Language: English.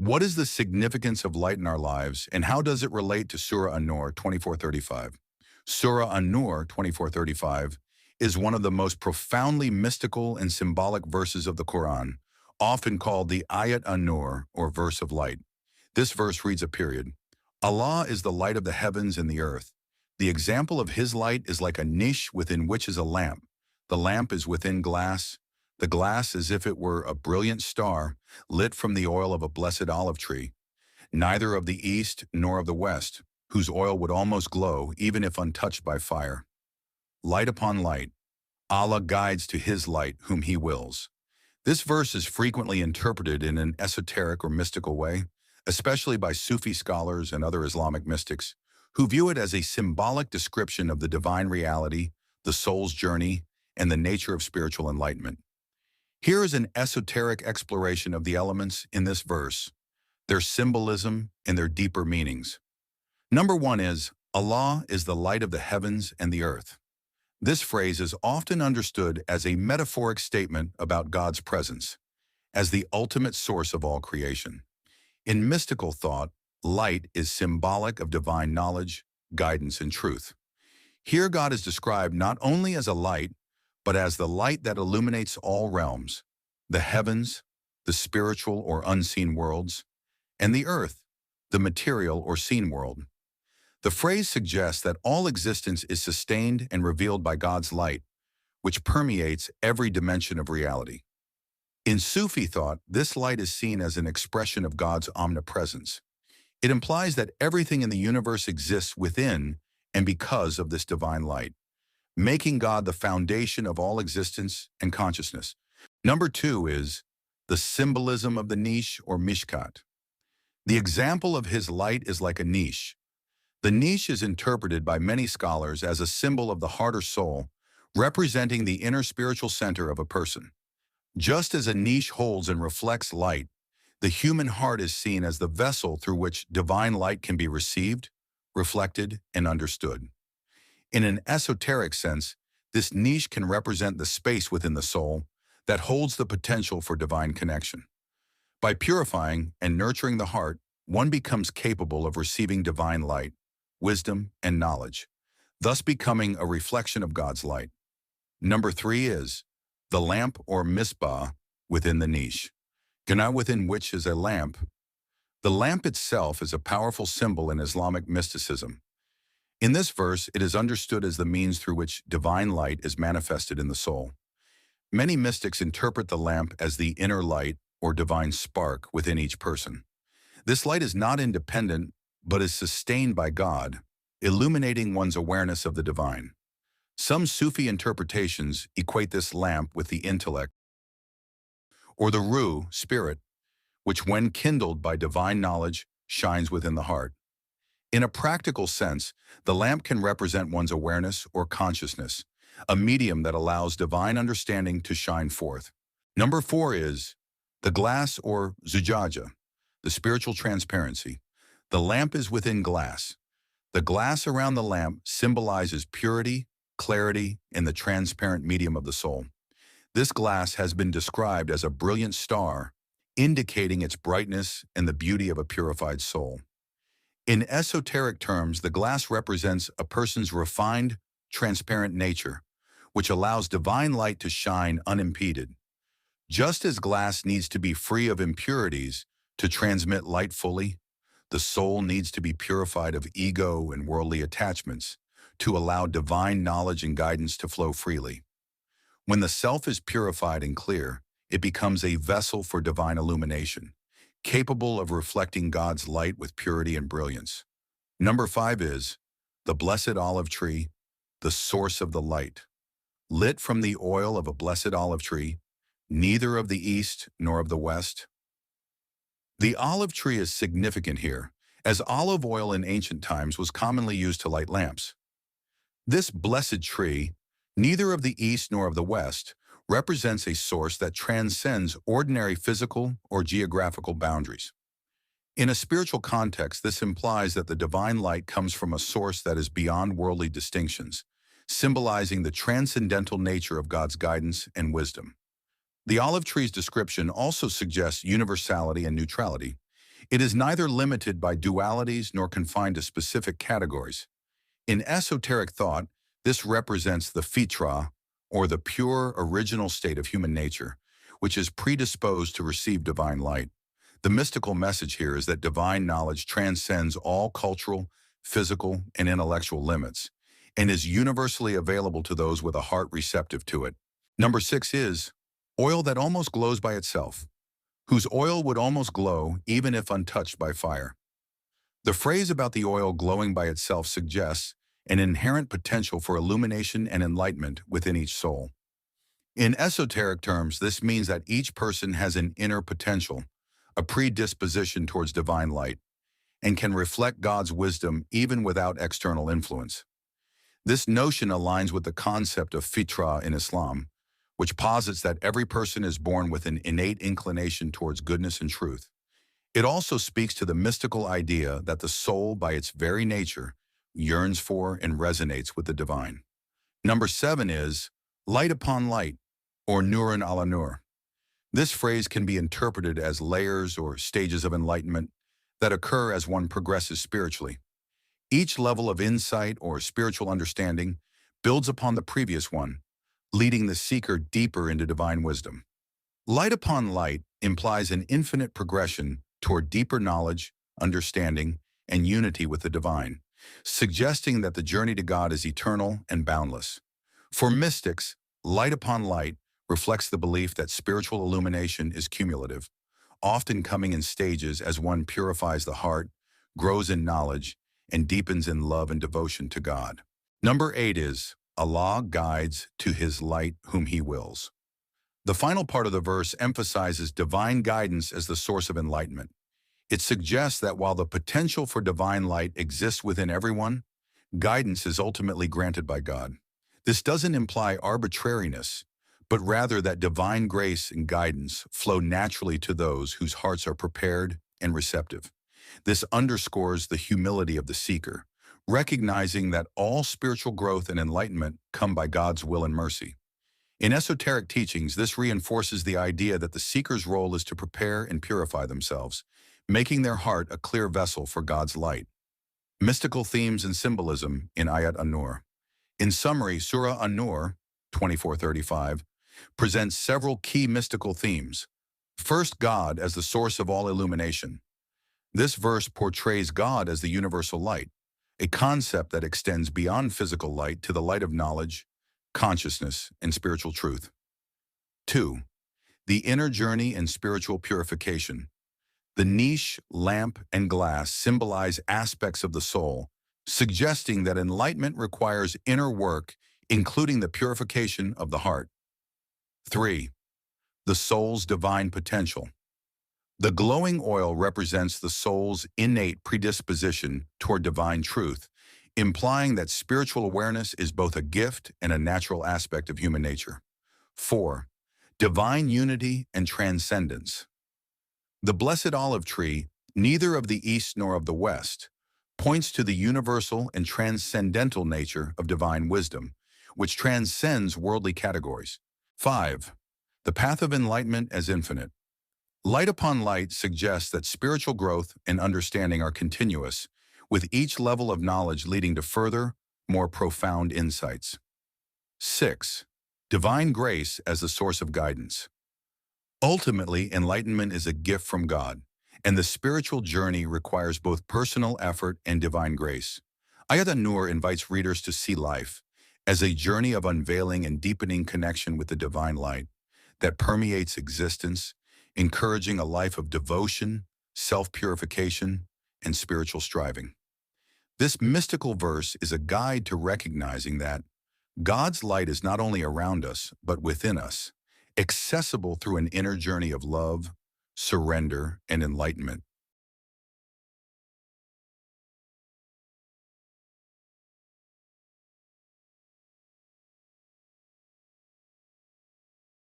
What is the significance of light in our lives, and how does it relate to Surah An Noor 2435? Surah An Noor 2435 is one of the most profoundly mystical and symbolic verses of the Quran, often called the Ayat an-Nur, or verse of light. This verse reads a period. Allah is the light of the heavens and the earth. The example of his light is like a niche within which is a lamp. The lamp is within glass. The glass as if it were a brilliant star, lit from the oil of a blessed olive tree, neither of the east nor of the west, whose oil would almost glow even if untouched by fire. Light upon light. Allah guides to his light whom he wills. This verse is frequently interpreted in an esoteric or mystical way, especially by Sufi scholars and other Islamic mystics, who view it as a symbolic description of the divine reality, the soul's journey, and the nature of spiritual enlightenment. Here is an esoteric exploration of the elements in this verse, their symbolism and their deeper meanings. Number one is, Allah is the light of the heavens and the earth. This phrase is often understood as a metaphoric statement about God's presence, as the ultimate source of all creation. In mystical thought, light is symbolic of divine knowledge, guidance, and truth. Here God is described not only as a light, but as the light that illuminates all realms, the heavens, the spiritual or unseen worlds, and the earth, the material or seen world. The phrase suggests that all existence is sustained and revealed by God's light, which permeates every dimension of reality. In Sufi thought, this light is seen as an expression of God's omnipresence. It implies that everything in the universe exists within and because of this divine light, making God the foundation of all existence and consciousness. Number two is the symbolism of the niche or mishkat. The example of his light is like a niche. The niche is interpreted by many scholars as a symbol of the heart or soul, representing the inner spiritual center of a person. Just as a niche holds and reflects light, the human heart is seen as the vessel through which divine light can be received, reflected, and understood. In an esoteric sense, this niche can represent the space within the soul that holds the potential for divine connection. By purifying and nurturing the heart, one becomes capable of receiving divine light, wisdom, and knowledge, thus becoming a reflection of God's light. Number three is the lamp or misbah within the niche, within which is a lamp. The lamp itself is a powerful symbol in Islamic mysticism. In this verse, it is understood as the means through which divine light is manifested in the soul. Many mystics interpret the lamp as the inner light or divine spark within each person. This light is not independent, but is sustained by God, illuminating one's awareness of the divine. Some Sufi interpretations equate this lamp with the intellect, or the ruh, spirit, which when kindled by divine knowledge, shines within the heart. In a practical sense, the lamp can represent one's awareness or consciousness, a medium that allows divine understanding to shine forth. Number four is the glass or zujaja, the spiritual transparency. The lamp is within glass. The glass around the lamp symbolizes purity, clarity, and the transparent medium of the soul. This glass has been described as a brilliant star, indicating its brightness and the beauty of a purified soul. In esoteric terms, the glass represents a person's refined, transparent nature, which allows divine light to shine unimpeded. Just as glass needs to be free of impurities to transmit light fully, the soul needs to be purified of ego and worldly attachments to allow divine knowledge and guidance to flow freely. When the self is purified and clear, it becomes a vessel for divine illumination, capable of reflecting God's light with purity and brilliance. Number five is the blessed olive tree, the source of the light. Lit from the oil of a blessed olive tree, neither of the east nor of the west. The olive tree is significant here, as olive oil in ancient times was commonly used to light lamps. This blessed tree, neither of the east nor of the west, represents a source that transcends ordinary physical or geographical boundaries. In a spiritual context, this implies that the divine light comes from a source that is beyond worldly distinctions, symbolizing the transcendental nature of God's guidance and wisdom. The olive tree's description also suggests universality and neutrality. It is neither limited by dualities nor confined to specific categories. In esoteric thought, this represents the fitra, or the pure original state of human nature, which is predisposed to receive divine light. The mystical message here is that divine knowledge transcends all cultural, physical, and intellectual limits, and is universally available to those with a heart receptive to it. Number 6 is oil that almost glows by itself, whose oil would almost glow even if untouched by fire. The phrase about the oil glowing by itself suggests an inherent potential for illumination and enlightenment within each soul. In esoteric terms, this means that each person has an inner potential, a predisposition towards divine light, and can reflect God's wisdom even without external influence. This notion aligns with the concept of fitra in Islam, which posits that every person is born with an innate inclination towards goodness and truth. It also speaks to the mystical idea that the soul, by its very nature, yearns for and resonates with the divine. Number 7 is light upon light, or Nur an-Nur. This phrase can be interpreted as layers or stages of enlightenment that occur as one progresses spiritually. Each level of insight or spiritual understanding builds upon the previous one, leading the seeker deeper into divine wisdom. Light upon light implies an infinite progression toward deeper knowledge, understanding, and unity with the divine, suggesting that the journey to God is eternal and boundless. For mystics, light upon light reflects the belief that spiritual illumination is cumulative, often coming in stages as one purifies the heart, grows in knowledge, and deepens in love and devotion to God. Number 8 is Allah guides to His light whom He wills. The final part of the verse emphasizes divine guidance as the source of enlightenment. It suggests that while the potential for divine light exists within everyone, guidance is ultimately granted by God. This doesn't imply arbitrariness, but rather that divine grace and guidance flow naturally to those whose hearts are prepared and receptive. This underscores the humility of the seeker, recognizing that all spiritual growth and enlightenment come by God's will and mercy. In esoteric teachings, this reinforces the idea that the seeker's role is to prepare and purify themselves, making their heart a clear vessel for God's light. Mystical themes and symbolism in Ayat An Noor. In summary, Surah An Noor 24:35 presents several key mystical themes. First, God as the source of all illumination. This verse portrays God as the universal light, a concept that extends beyond physical light to the light of knowledge, consciousness, and spiritual truth. 2. The inner journey and spiritual purification. The niche, lamp, and glass symbolize aspects of the soul, suggesting that enlightenment requires inner work, including the purification of the heart. 3. The soul's divine potential. The glowing oil represents the soul's innate predisposition toward divine truth, implying that spiritual awareness is both a gift and a natural aspect of human nature. 4. Divine unity and transcendence. The blessed olive tree, neither of the east nor of the west, points to the universal and transcendental nature of divine wisdom, which transcends worldly categories. 5. The path of enlightenment as infinite. Light upon light suggests that spiritual growth and understanding are continuous, with each level of knowledge leading to further, more profound insights. 6. Divine grace as the source of guidance. Ultimately, enlightenment is a gift from God, and the spiritual journey requires both personal effort and divine grace. Ayat An-Nur invites readers to see life as a journey of unveiling and deepening connection with the divine light that permeates existence, encouraging a life of devotion, self-purification, and spiritual striving. This mystical verse is a guide to recognizing that God's light is not only around us, but within us, accessible through an inner journey of love, surrender, and enlightenment.